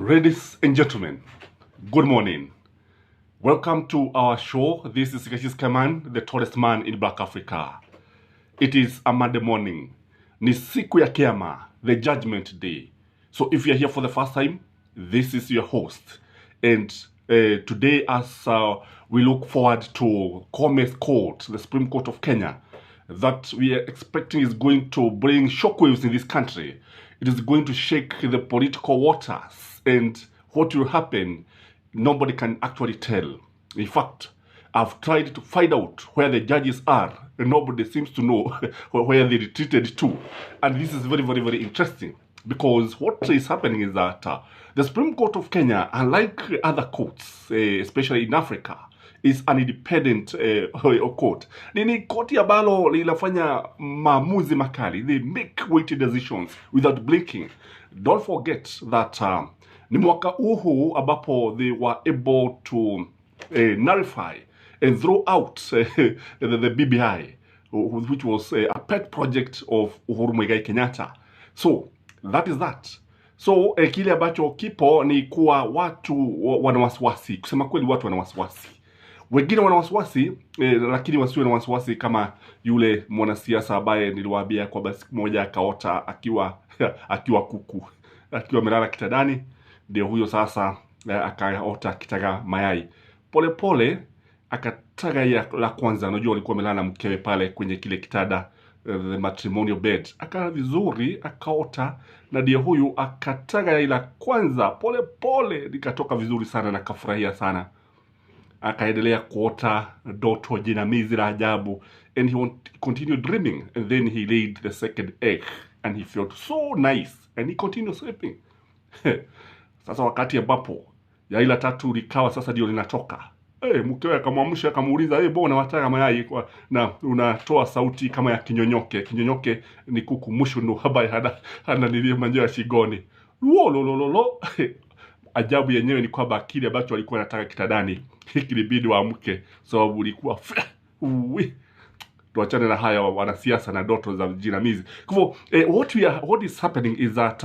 Ladies and gentlemen, good morning. Welcome to our show. This is Kiama, the tallest man in Black Africa. It is a Monday morning. Ni Siku ya Kiama, the judgment day. So if you're here for the first time, this is your host. And today as we look forward to Kome's court, the Supreme Court of Kenya, that we are expecting is going to bring shockwaves in this country. It is going to shake the political waters, and what will happen, nobody can actually tell. In fact, I've tried to find out where the judges are, and nobody seems to know where they retreated to. And this is very, very, very interesting, because what is happening is that the Supreme Court of Kenya, unlike other courts, especially in Africa, is an independent court. Ni koti ambalo linafanya maamuzi makali. They make weighty decisions without blinking. Don't forget that ni mwaka huu ambapo they were able to nullify and throw out the BBI, which was a pet project of Uhuru Muigai Kenyatta. So that is that. So kile ambacho kipo ni kuwa watu wana wasiwasi. Kusema kweli watu wana wasiwasi. Wengine wana wasiwasi, lakini wasiwe na wasiwasi kama yule mwanasiasa ambaye niliwaambia kwa basi moja akaota akiwa kuku, akiwa amelala kitandani, ndio huyo sasa akaota akitaga mayai. Pole pole akataga ya la kwanza. Unajua alikuwa amelala na mkewe pale kwenye kile kitanda, the matrimonial bed. Akaa vizuri, akaota, na ndio huyu akataga ya la kwanza. Pole pole likatoka vizuri sana na kafurahia sana. Akaendelea kuota ndoto jinamizi la ajabu, and he continued dreaming, and then he laid the second egg and he felt so nice and he continued sleeping. Sasa wakati ambapo yai la tatu likawa sasa ndio linatoka, mkewe akamwamsha akamuuliza, mbona unataka mayai na unatoa sauti kama ya kinyonyoke? Kinyonyoke ni kuku mushuno habari hana nilie manjo ya shigoni. Lolololo. Ajabu yenyewe ni kwamba kile ambacho alikuwa anataka kitandani kilibidi waamke, sababu ulikuwa tuachane na haya wanasiasa na ndoto za jinamizi. Kwa what is happening is that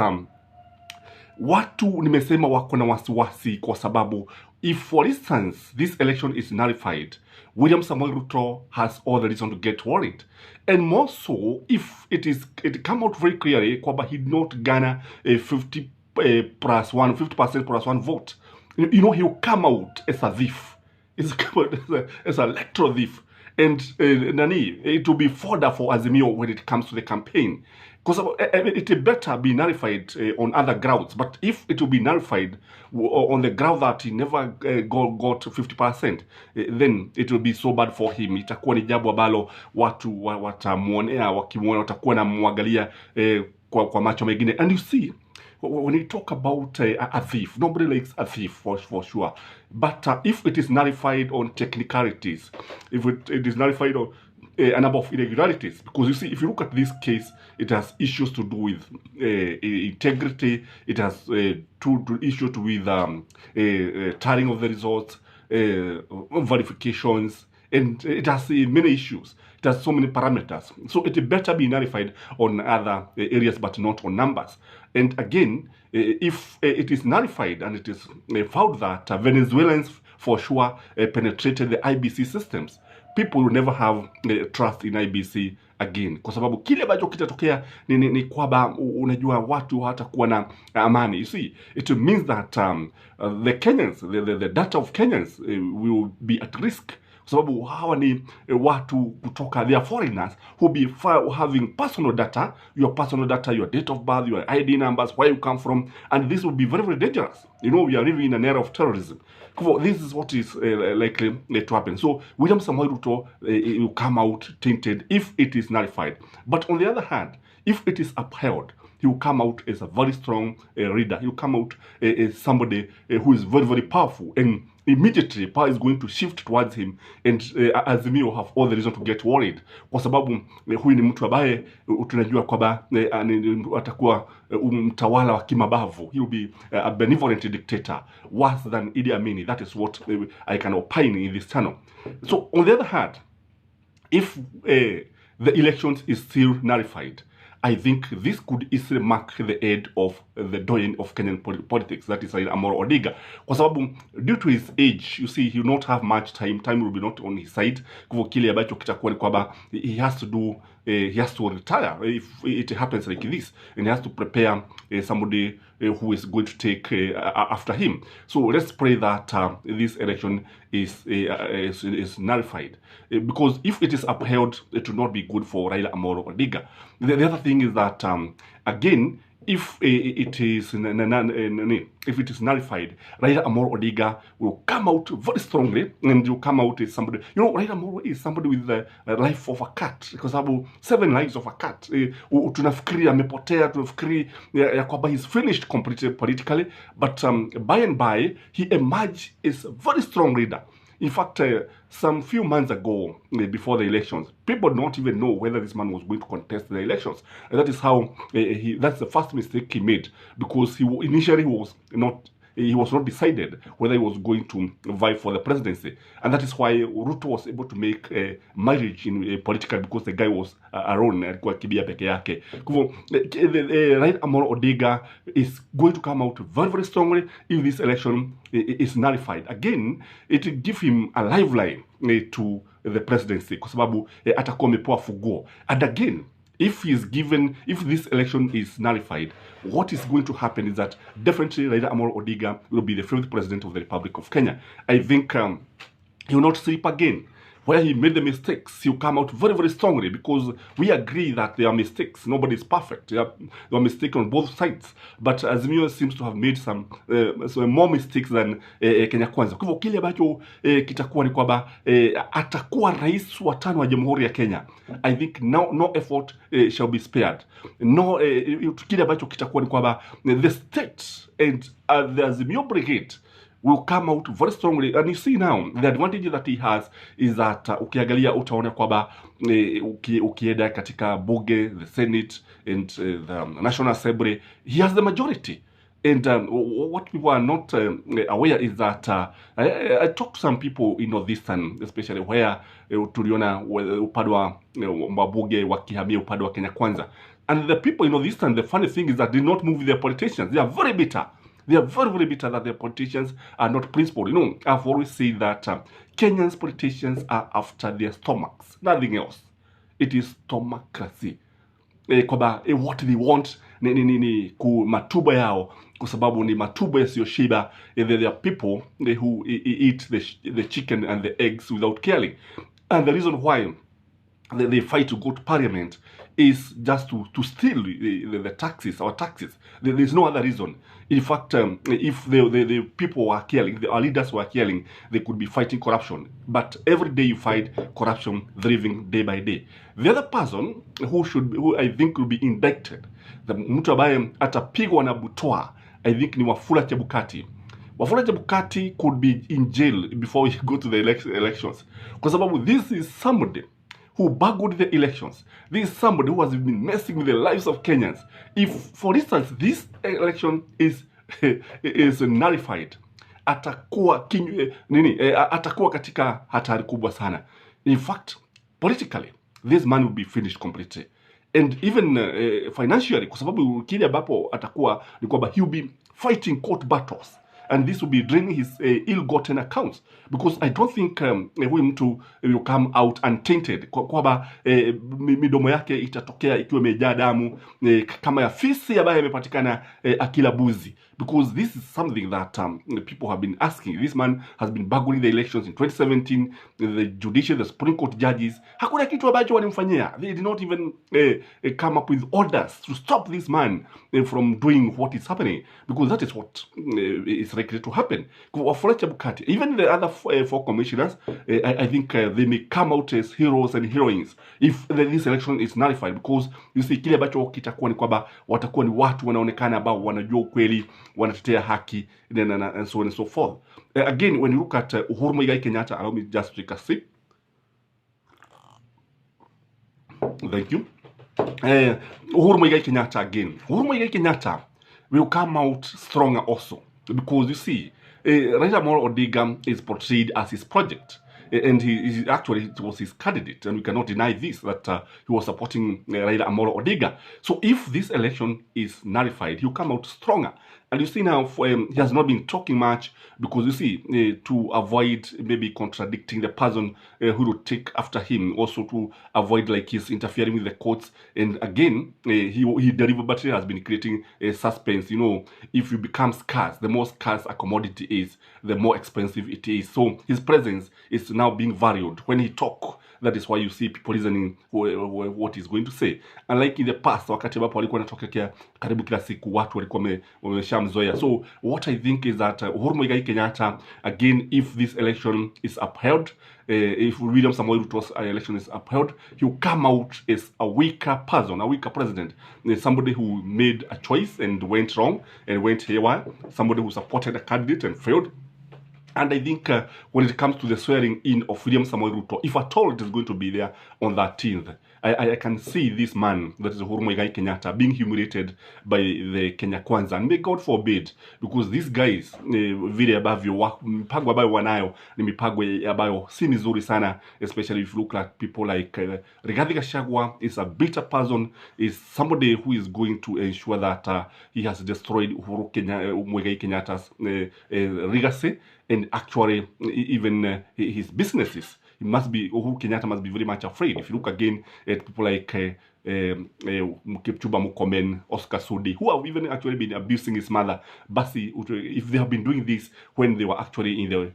watu nimesema wako na wasiwasi kwa sababu if for instance this election is nullified, William Samoei Ruto has all the reason to get worried, and more so if it come out very clearly kwamba he did not garner a 50% plus one vote. You know, he'll come out as a thief. He's come out as an electoral thief. And it will be fodder for Azimio when it comes to the campaign. Because it better be nullified on other grounds. But if it will be nullified on the ground that he never got 50%, then it will be so bad for him. Itakuwa ni jambo ambalo watu watamuonea, wakimuona watakuwa na muangalia kwa macho mengine. And you see, when you talk about a thief, nobody likes a thief for sure. But if it is nullified on technicalities, if it is nullified on a number of irregularities, because you see, if you look at this case, it has issues to do with integrity, it has issues to with tallying of the results, verifications, and it has many issues. It has so many parameters. So it better be nullified on other areas, but not on numbers. And again, if it is nullified and it is found that Venezuelans for sure penetrated the IBC systems, people will never have trust in IBC again. Kwa sababu kile ambacho kitatokea ni kwamba unajua watu hatakuwa na amani. You see, it means that the Kenyans, the data of Kenyans will be at risk. Sababu hawa ni watu kutoka, they are foreigners who be having personal data, your date of birth, your ID numbers, where you come from, and this will be very, very dangerous. You know, we are living in an era of terrorism. This is what is likely to happen. So William Samoei Ruto will come out tainted if it is nullified. But on the other hand, if it is upheld, he will come out as a very strong leader. He will come out as somebody who is very, very powerful, and immediately power is going to shift towards him, and Azimio have all the reason to get worried. Kwa sababu huyu ni mtu ambaye tunajua kwamba atakuwa mtawala wa kimabavu. He will be a benevolent dictator, worse than Idi Amin. That is what I can opine in this channel. So on the other hand, if the elections is still nullified, I think this could easily mark the end of the doyen of Kenyan politics, that is Raila Amolo Odinga. Kwa sababu, due to his age, you see, he will not have much time. Time will be not on his side. Kwa kile ambacho kitakuwa ni kwamba he has to do, he has to retire if it happens like this, and he has to prepare somebody who is going to take after him. So let's pray that this election is nullified, because if it is upheld, it will not be good for Raila Amolo Odinga. The other thing is that again, if it is nullified, Raila Amolo Odinga will come out very strongly, and you come out as somebody. You know, Raila Amolo is somebody with the life of a cat, because about 7 lives of a cat. Tunafikiri amepotea, tunafikiri ya kwamba he's finished completely politically, but by and by he emerged as a very strong leader. In fact, some few months ago, before the elections, people did not even know whether this man was going to contest the elections. And that is how that's the first mistake he made, because initially he was not decided whether he was going to vie for the presidency. And that is why Ruto was able to make a marriage in political, because the guy was alone, alikuwa kibia peke yake. Raila Amolo Odinga is going to come out very, very strongly if this election is nullified. Again, it will give him a lifeline to the presidency, kwa sababu atakuwa amepewa funguo. And again, if this election is nullified, what is going to happen is that definitely Raila Amolo Odinga will be the 5th president of the Republic of Kenya. I think he will not sleep again. Where he made the mistakes, he'll come out very, very strongly, because we agree that there are mistakes. Nobody is perfect. There are mistakes on both sides. But Azimio seems to have made some more mistakes than Kenya Kwanza. Kwa hivyo kile ambacho kitakuwa ni kwamba atakuwa rais wa 5 wa Jamhuri ya Kenya. I think no effort shall be spared. No, kile ambacho kitakuwa ni kwamba the state and the Azimio brigade will come out very strongly. And you see now, the advantage that he has is that ukiangalia utaona kwamba ukienda katika bunge, the Senate, and the National Assembly, he has the majority. And what people are not aware is that I talked to some people in Northeastern, especially where tuliona upande wa mabunge wakihamia upande wa Kenya Kwanza. And the people in Northeastern, the funny thing is that they did not move with their politicians. They are very bitter. They are very, very bitter that their politicians are not principled. You know, I've always said that Kenyans politicians are after their stomachs, nothing else. It is stomacracy. Kwamba what they want ni ku matuba yao, kwa sababu ni matuba yasiyoshiba. There are people who eat the chicken and the eggs without caring. And the reason why they fight to go to parliament is just to steal the taxes, our taxes. There is no other reason. In fact, if the people were caring, our leaders were caring, they could be fighting corruption. But every day you fight corruption thriving day by day. The other person who I think will be indicted, the mtu ambaye atapigwa na butwa, I think ni Wafula Chebukati. Wafula Chebukati could be in jail before we go to the elections. Because this is somebody who buggled the elections. This is somebody who has been messing with the lives of Kenyans. If, for instance, this election is nullified, atakuwa katika hatari kubwa sana. In fact, politically, this man will be finished completely. And even financially, kwa sababu kile ambapo atakuwa ni kwamba he will be fighting court battles. And this will be draining his ill-gotten accounts, because I don't think huyu mtu will come out untainted, kwamba midomo yake itatokea ikiwa imejaa damu kama ya fisi ambaye amepatikana akila buzi. Because this is something that people have been asking. This man has been bugging the elections in 2017. The judiciary, the Supreme Court judges, hakuna kitu ambacho walimfanyia. They did not even come up with orders to stop this man from doing what is happening, because that is what is likely to happen. Even the other 4 commissioners, I think they may come out as heroes and heroines if this election is nullified, because you see kile ambacho kitakuwa ni kwamba watakuwa ni watu wanaonekana ambao wanajua ukweli, wanatetea haki, and so on and so forth. Again, when you look at Uhuru Muigai Kenyatta, allow me just to take a sip. Thank you. Uhuru Muigai Kenyatta again. Uhuru Muigai Kenyatta will come out stronger also, because you see, Raila Amolo Odinga is portrayed as his project. and he actually it was his candidate, and we cannot deny this, that he was supporting Raila Amolo Odinga. So if this election is nullified, he'll come out stronger. And you see now, he has not been talking much because you see, to avoid maybe contradicting the person who will take after him, also to avoid like his interfering with the courts. And again, he delivered, but he has been creating a suspense. You know, if you become scarce, the more scarce a commodity is, the more expensive it is. So his presence is now being valued. When he talk, that is why you see people listening what he's going to say. Unlike in the past, wakati ambapo walikuwa wanatokea karibu kila siku, watu walikuwa wameshamzoea. So what I think is that Uhuru Muigai Kenyatta, again, if this election is upheld, if William Samoei Ruto's election is upheld, he'll come out as a weaker person, a weaker president, somebody who made a choice and went wrong and went haywire, somebody who supported a candidate and failed. And I think when it comes to the swearing in of William Samoei Ruto, if at all it is going to be there on the 13th, I can see this man, that is Uhuru Muigai Kenyatta, being humiliated by the Kenya Kwanza. And may God forbid, because these guys, vile ambavyo mipango ambayo wanayo ni mipango ambayo si mizuri sana, especially if you look at people like Rigathi Gachagua is a bitter person, is somebody who is going to ensure that he has destroyed Uhuru Muigai Kenyatta's legacy, and actually even his businesses. Uhuru Kenyatta must be very much afraid. If you look again at people like Kipchumba Murkomen, Oscar Sudi, who have even actually been abusing his mother, Basi, if they have been doing this when they were actually in the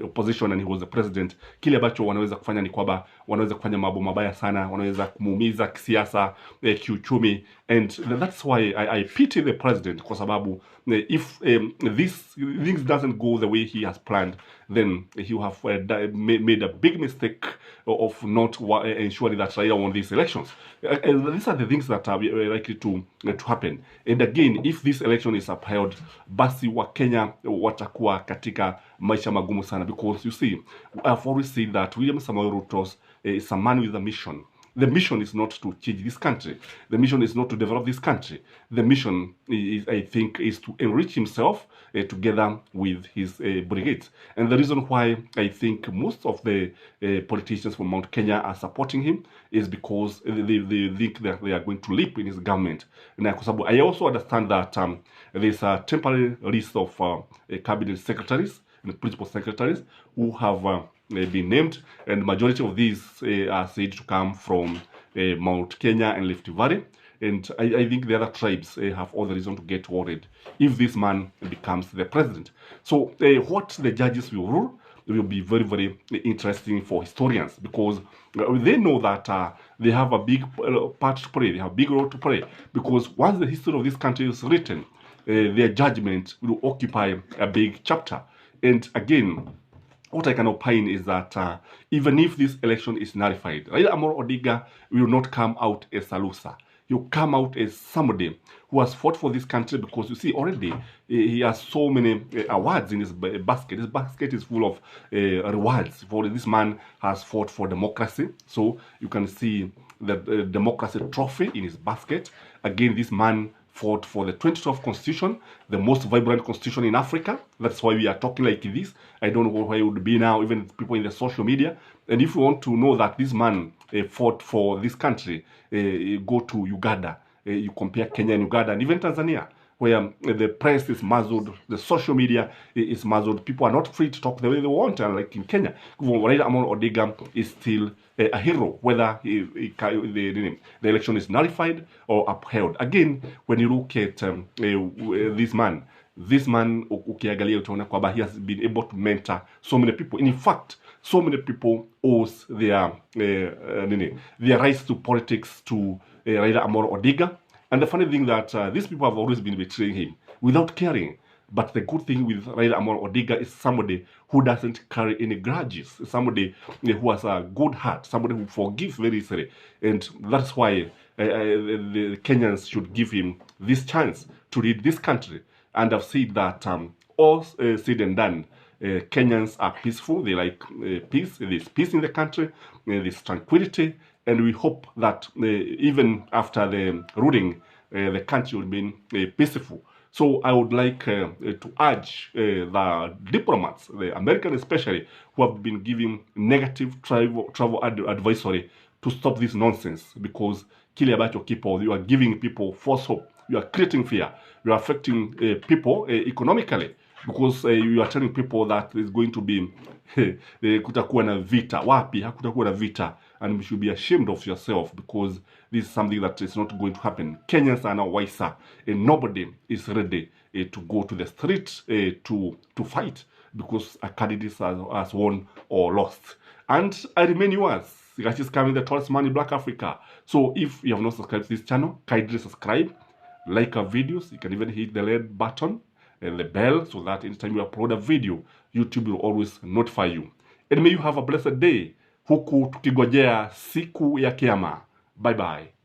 opposition and he was the president, kile ambacho wanaweza kufanya ni kwamba wanaweza kufanya mambo mabaya sana, wanaweza kumuumiza kisiasa, kiuchumi, and that's why I pity the president, kwa sababu if this things doesn't go the way he has planned, then he will have made a big mistake of not ensuring that Raila won these elections. These are the things that are likely to happen. And again, if this election is upheld, basi wa Kenya watakuwa katika maisha magumu sana, because you see, I've always said that William Samoei Ruto is a man with a mission. The mission is not to change this country. The mission is not to develop this country. The mission, I think, is to enrich himself together with his brigades. And the reason why I think most of the politicians from Mount Kenya are supporting him is because they think that they are going to leap in his government. And I also understand that there's a temporary list of cabinet secretaries and principal secretaries who have been named, and majority of these are said to come from Mount Kenya and Rift Valley. And I think the other tribes have all the reason to get worried if this man becomes the president. So what the judges will rule will be very, very interesting for historians, because they know that they have a big part to play, they have a big role to play, because once the history of this country is written, their judgment will occupy a big chapter. And again, what I can opine is that even if this election is nullified, Raila Amolo Odinga will not come out as a loser. He'll come out as somebody who has fought for this country, because you see already he has so many awards in his basket. His basket is full of rewards. For this man has fought for democracy. So you can see the democracy trophy in his basket. Again, this man fought for the 2012 constitution, the most vibrant constitution in Africa. That's why we are talking like this. I don't know where it would be now, even people in the social media. And if you want to know that this man fought for this country, go to Uganda. You compare Kenya and Uganda, and even Tanzania, where the press is muzzled, the social media is muzzled. People are not free to talk the way they want, like in Kenya. Raila Amolo Odinga is still a hero, whether the election is nullified or upheld. Again, when you look at this man, ukiangalia utaona kwamba he has been able to mentor so many people. In fact, so many people owes their rights to politics to Raila Amolo Odinga. And the funny thing that these people have always been betraying him without caring. But the good thing with Raila Amolo Odinga is somebody who doesn't carry any grudges, somebody who has a good heart, somebody who forgives very easily. And that's why the Kenyans should give him this chance to lead this country. And I've said that all said and done, Kenyans are peaceful. They like peace. There's peace in the country. There's tranquility. And we hope that even after the ruling, the country will remain peaceful. So I would like to urge the diplomats, the Americans especially, who have been giving negative travel advisory to stop this nonsense, because kile ambacho kipo, you are giving people false hope, you are creating fear, you are affecting people economically, because you are telling people that there's going to be kutakuwa na vita. Wapi? Hakutakuwa na vita. And you should be ashamed of yourself, because this is something that is not going to happen. Kenyans are now wiser, and nobody is ready to go to the street to fight because a candidate has won or lost. And I remain yours, Siku coming, the tallest man in Black Africa. So if you have not subscribed to this channel, kindly subscribe, like our videos. You can even hit the red button and the bell, so that anytime you upload a video, YouTube will always notify you. And may you have a blessed day, huku tukigojea siku ya Kiama. Bye bye.